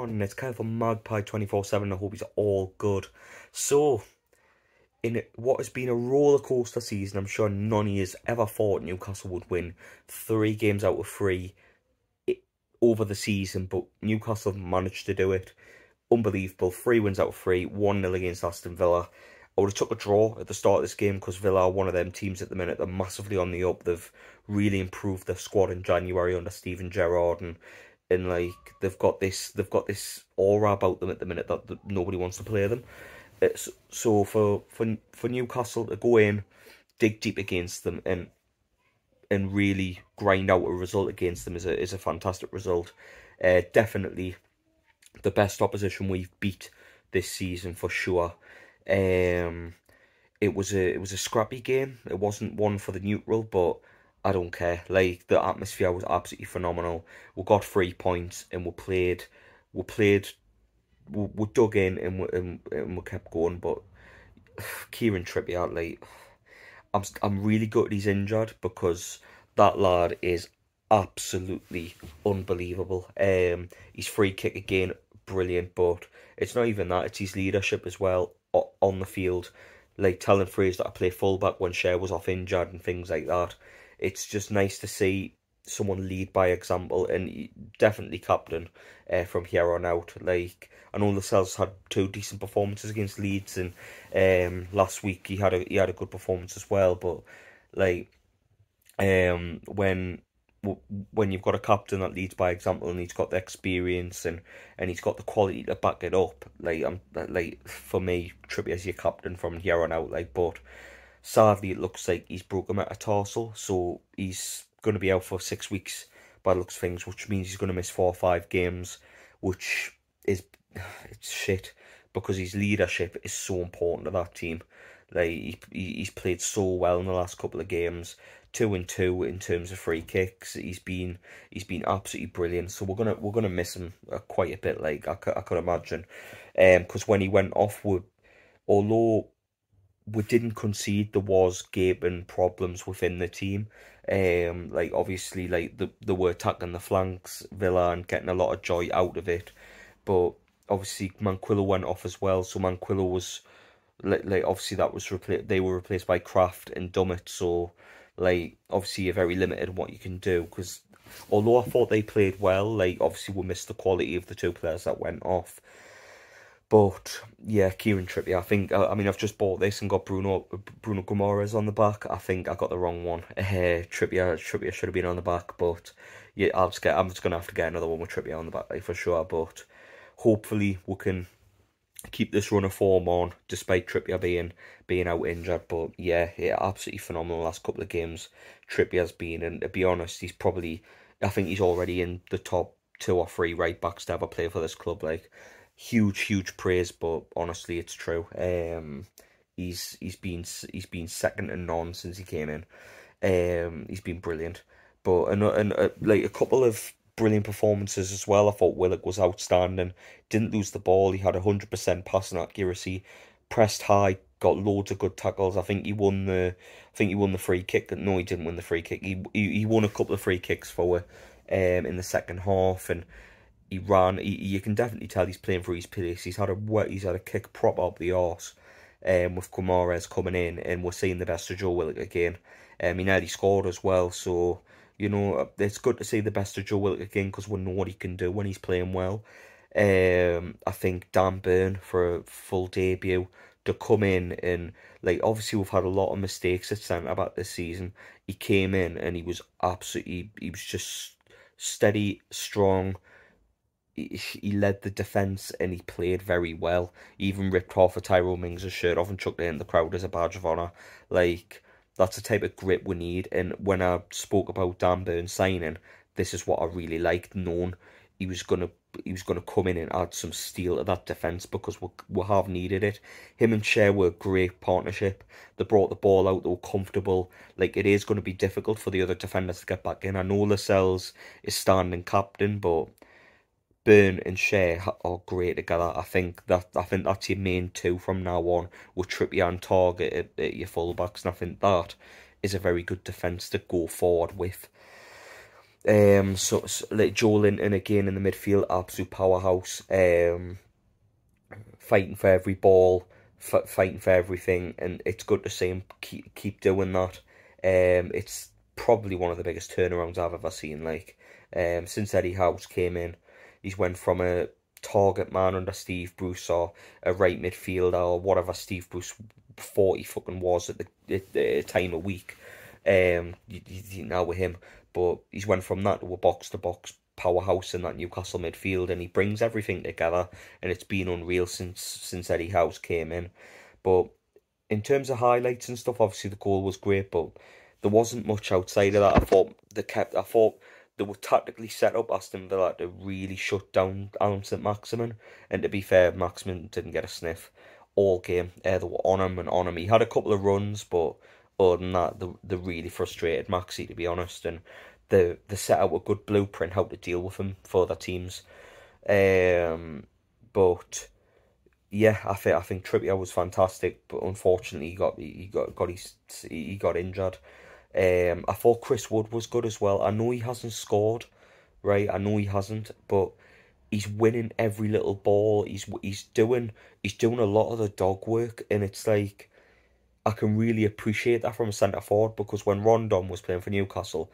everyone, it's Kyle from Magpie 24/7. I hope he's all good. So, in what has been a roller coaster season, I'm sure none of you has ever thought Newcastle would win 3 games out of 3 over the season, but Newcastle managed to do it. Unbelievable. 3 wins out of 3, 1-0 against Aston Villa. I would have took a draw at the start of this game because Villa are one of them teams at the minute. They're massively on the up. They've really improved their squad in January under Steven Gerrard, and like they've got this aura about them at the minute that nobody wants to play them. So for Newcastle to go in, dig deep against them, and really grind out a result against them is a fantastic result. Definitely the best opposition we've beat this season for sure. It was a scrappy game. It wasn't one for the neutral, but I don't care. Like, the atmosphere was absolutely phenomenal. We got 3 points and we dug in and we kept going. But Kieran Trippier, like, I'm really gutted he's injured because that lad is absolutely unbelievable. His free kick again, brilliant, but it's not even that, it's his leadership as well on the field, like telling Fraser to play fullback when Cher was off injured and things like that. It's just nice to see someone lead by example, and definitely captain from here on out. Like, I know Lascelles had 2 decent performances against Leeds, and last week he had a good performance as well. But like, when you've got a captain that leads by example and he's got the experience and he's got the quality to back it up, like for me, Trippier's your captain from here on out. Like, but sadly it looks like he's broke a metatarsal, so he's going to be out for 6 weeks by the looks of things, which means he's going to miss 4 or 5 games, which is, it's shit, because his leadership is so important to that team. Like, he's played so well in the last couple of games, 2 and 2 in terms of free kicks. He's been absolutely brilliant. So we're gonna miss him quite a bit. Like, I could imagine, because when he went off, although we didn't concede, there was gaping problems within the team. Like, obviously, like they were attacking the flanks, Villa, and getting a lot of joy out of it. But obviously Manquillo went off as well, so Manquillo was like obviously that was they were replaced by Kraft and Dummett. So like, obviously you're very limited in what you can do, because although I thought they played well, like, obviously we missed the quality of the 2 players that went off. But yeah, Kieran Trippier, I mean, I've just bought this and got Bruno Guimaraes on the back. I think I got the wrong one. Trippier should have been on the back, but yeah, I'm just gonna have to get another one with Trippier on the back, like, for sure. But hopefully we can keep this run of form on despite Trippier being out injured. But yeah, absolutely phenomenal the last couple of games Trippier's been, and to be honest, I think he's already in the top 2 or 3 right backs to ever play for this club. Like, huge praise, but honestly, it's true. He's been second to none since he came in. He's been brilliant. But like, a couple of brilliant performances as well. I thought Willock was outstanding. Didn't lose the ball. He had 100% passing accuracy. Pressed high. Got loads of good tackles. I think he won the free kick. No, he didn't win the free kick. He won a couple of free kicks for in the second half, and he ran. You can definitely tell he's playing for his pace. He's had a kick prop up the arse, with Guimaraes coming in, and we're seeing the best of Joe Willock again. He nearly scored as well, so you know, it's good to see the best of Joe Willock again, because we know what he can do when he's playing well. I think Dan Burn, for a full debut, to come in and, like, obviously we've had a lot of mistakes at centre back this season. He came in and he was just steady, strong. He led the defence and he played very well. He even ripped off a Tyrone Mings' shirt off and chucked it in the crowd as a badge of honour. Like, that's the type of grit we need. And when I spoke about Dan Burn signing, this is what I really liked, knowing he was gonna come in and add some steel to that defence, because we have needed it. Him and Cher were a great partnership. They brought the ball out, they were comfortable. Like, it is going to be difficult for the other defenders to get back in. I know Lascelles is standing captain, but Burn and Cher are great together. I think that's your main 2 from now on, with Trippier and Target at your fullbacks, and I think that is a very good defence to go forward with. So like Joe Linton again in the midfield, absolute powerhouse. Fighting for every ball, fighting for everything, and it's good to see him keep doing that. It's probably one of the biggest turnarounds I've ever seen. Like, since Eddie Howe's came in, he's went from a target man under Steve Bruce or a right midfielder or whatever Steve Bruce 40 fucking was at the time of week. Now with him, but he's went from that to a box to box powerhouse in that Newcastle midfield, and he brings everything together, and it's been unreal since Eddie Howe's came in. But in terms of highlights and stuff, obviously the goal was great, but there wasn't much outside of that. I thought they were tactically set up, Aston Villa, to really shut down Alan St-Maximin, and to be fair, Maximin didn't get a sniff all game. They were on him and on him. He had a couple of runs, but other than that, they really frustrated Maxi, to be honest, and they set out a good blueprint how to deal with him for other teams. But yeah, I think Trippier was fantastic, but unfortunately he got injured. I thought Chris Wood was good as well. I know he hasn't scored, right? I know he hasn't, but he's winning every little ball. He's doing a lot of the dog work, and it's like, I can really appreciate that from a centre forward, because when Rondon was playing for Newcastle,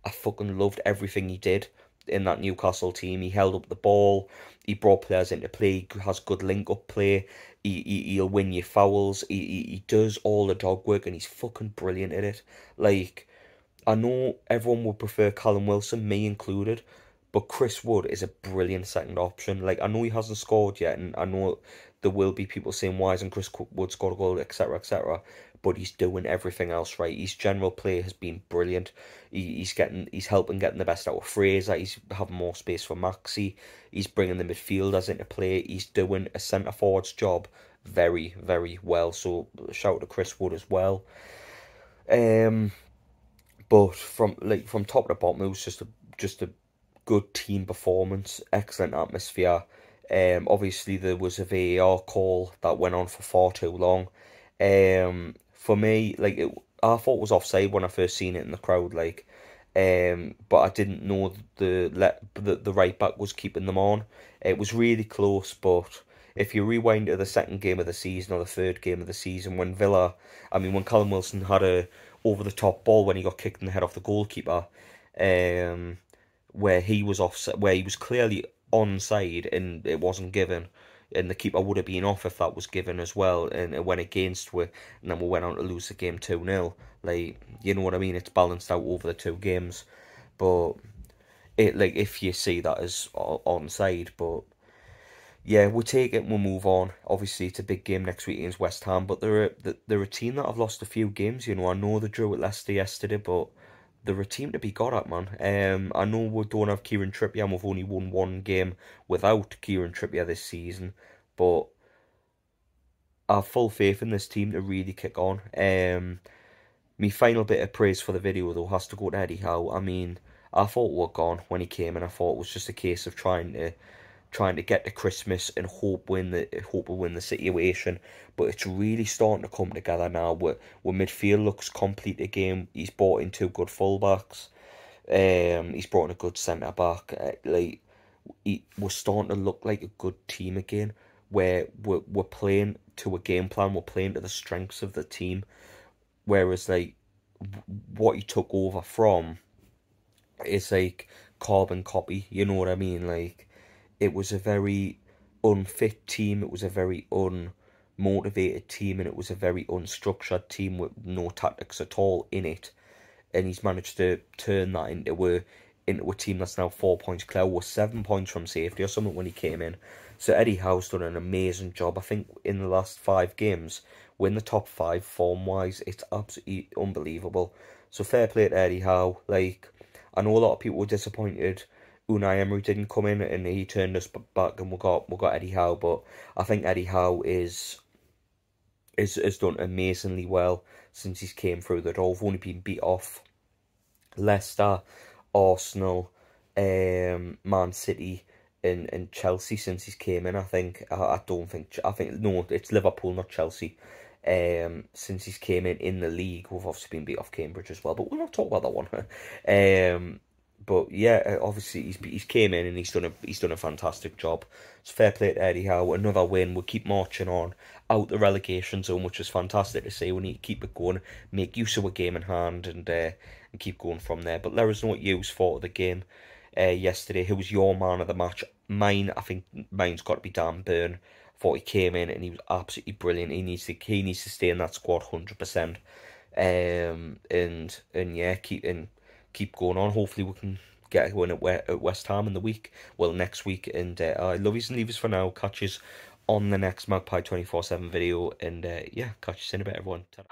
I fucking loved everything he did in that Newcastle team. He held up the ball, he brought players into play, he has good link-up play, he'll win your fouls, he does all the dog work, and he's fucking brilliant at it. Like, I know everyone would prefer Callum Wilson, me included, but Chris Wood is a brilliant second option. Like, I know he hasn't scored yet, and I know there will be people saying, why hasn't Chris Wood scored a goal, etc., etc., but he's doing everything else right. His general play has been brilliant. He's helping getting the best out of Fraser. He's having more space for Maxi. He's bringing the midfielders into play. He's doing a centre forward's job very, very well. So shout out to Chris Wood as well. But from top to bottom, it was just a good team performance, excellent atmosphere. Obviously there was a VAR call that went on for far too long. For me, like, I thought it was offside when I first seen it in the crowd, like, but I didn't know the right back was keeping them on. It was really close, but if you rewind to the second game of the season or the third game of the season, when Callum Wilson had a over the top ball when he got kicked in the head off the goalkeeper, where he was offside, where he was clearly onside and it wasn't given, and the keeper would have been off if that was given as well, and it went against and then we went on to lose the game 2-0. Like, you know what I mean? It's balanced out over the two games, but if you see that as onside, but yeah, we'll take it and we'll move on. Obviously, it's a big game next week against West Ham, but they're a team that have lost a few games. You know, I know they drew at Leicester yesterday, but they're a team to be got at, man. I know we don't have Kieran Trippier, and we've only won one game without Kieran Trippier this season, but I have full faith in this team to really kick on. My final bit of praise for the video, though, has to go to Eddie Howe. I mean, I thought we were gone when he came in. I thought it was just a case of trying to get to Christmas and hope we win the situation, but it's really starting to come together now. Where midfield looks complete again. He's brought in two good fullbacks. He's brought in a good centre back. We're starting to look like a good team again. Where we're playing to a game plan. We're playing to the strengths of the team. Whereas like what he took over from is like carbon copy. You know what I mean? Like, it was a very unfit team, it was a very unmotivated team, and it was a very unstructured team with no tactics at all in it. And he's managed to turn that into a team that's now 4 points clear, with 7 points from safety or something when he came in. So Eddie Howe's done an amazing job. I think in the last 5 games, we're in the top 5 form-wise. It's absolutely unbelievable. So fair play to Eddie Howe. Like, I know a lot of people were disappointed Unai Emery didn't come in and he turned us back and we got Eddie Howe, but I think Eddie Howe is done amazingly well since he's came through the door. We've only been beat off Leicester, Arsenal, Man City and Chelsea since he's came in. I think no, it's Liverpool, not Chelsea. Since he's came in the league, we've obviously been beat off Cambridge as well, but we'll not talk about that one. But yeah, obviously he's came in and he's done a fantastic job. It's fair play to Eddie Howe. Another win. We'll keep marching on out the relegation zone, which is fantastic to see. We need to keep it going, make use of a game in hand, and keep going from there. But let us know what you thought of the game yesterday. Who was your man of the match? I think mine's got to be Dan Burn. I thought he came in and he was absolutely brilliant. He needs to stay in that squad 100%. And yeah, keep going on. Hopefully we can get a win at West Ham in the week. Well, next week. And I love yous and leave us for now. Catch yous on the next Magpie 24/7 video. And yeah, catch you in a bit, everyone. Ta-ra.